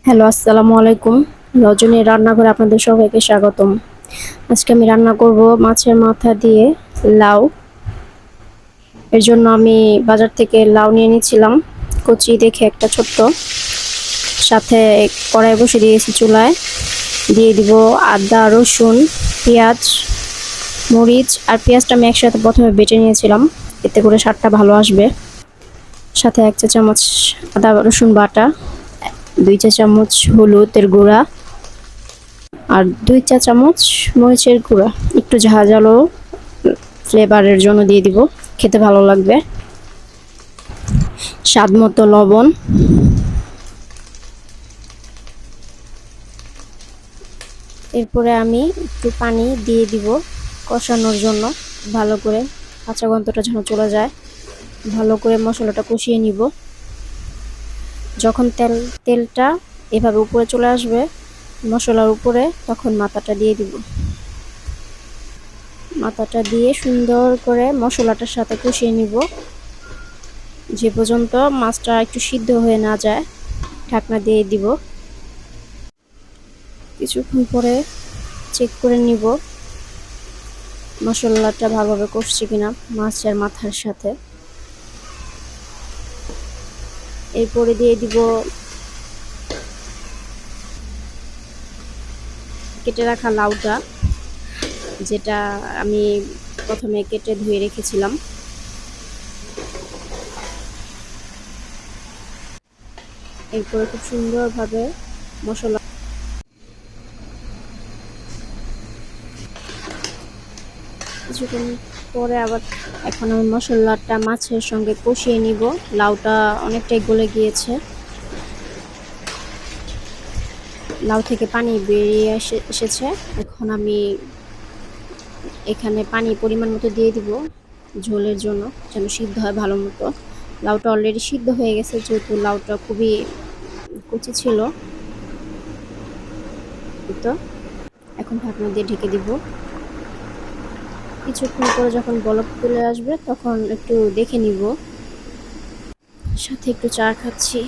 Hello, আসসালামু আলাইকুম। রজনী রান্নাঘরে আপনাদের সবাইকে স্বাগতম। আজকে আমি রান্না করব মাছের মাথা দিয়ে লাউ। এর জন্য আমি বাজার থেকে লাউ নিয়ে নিয়েছিলাম, কচি দেখে একটা ছোট্ট। সাথে কড়াই বসে দিয়েছি চুলায়। দিয়ে দিব আদা, রসুন, পেঁয়াজ, মরিচ আর পেঁয়াজটা আমি একসাথে প্রথমে বেটে নিয়েছিলাম, এতে করে স্বাদটা ভালো আসবে। সাথে 1 চা চামচ আদা রসুন বাটা, 2 চা চামচ হলুদের গুঁড়া আর 2 চা চামচ মরিচের গুঁড়া। একটু ঝাঁঝালো ফ্লেভারের জন্য দিয়ে দিব, খেতে ভালো লাগবে। স্বাদ মতো লবণ, এরপরে আমি একটু পানি দিয়ে দিব কষানোর জন্য। ভালো করে কাঁচা গন্ধটা যেন চলে যায়, ভালো করে মশলাটা কষিয়ে নিব। যখন তেলটা এভাবে উপরে চলে আসবে মশলার উপরে, তখন মাথাটা দিয়ে দিব। মাথাটা দিয়ে সুন্দর করে মশলাটার সাথে কষিয়ে নিব, যে পর্যন্ত মাছটা একটু সিদ্ধ হয়ে না যায়। ঢাকনা দিয়ে দিব। কিছুক্ষণ পরে চেক করে নিব মশলাটা ভালোভাবে কষছে কিনা মাছের মাথার সাথে। এরপরে দিয়ে দিব কেটে রাখা লাউটা, যেটা আমি প্রথমে কেটে ধুয়ে রেখেছিলাম। এরপরে খুব সুন্দরভাবে মশলা কিছুক্ষণ পরে আবার এখন আমি মশলাটা মাছের সঙ্গে কষিয়ে নিব। লাউটা অনেকটাই গলে গিয়েছে, লাউ থেকে পানি বেরিয়ে এসেছে। এখন আমি এখানে পানি পরিমাণ মতো দিয়ে দিব ঝোলের জন্য, যেন সিদ্ধ হয় ভালো মতো। লাউটা অলরেডি সিদ্ধ হয়ে গেছে, যেহেতু লাউটা খুবই কচি ছিল। তো এখন ঢাকনা দিয়ে ঢেকে দিব। কিছুক্ষণ পরে যখন বলক তুলে আসবে তখন একটু দেখে নিব। সাথে একটু চা খাচ্ছি।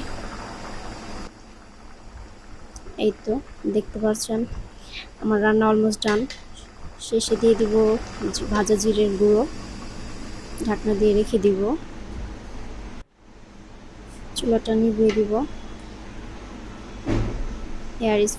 এই তো দেখতে পাচ্ছেন আমার রান্না অলমোস্ট ডান। শেষে দিয়ে দিব ভাজা জিরের গুঁড়ো। ঢাকনা দিয়ে রেখে দিব, চুলাটা নিভিয়ে দিব। Hair is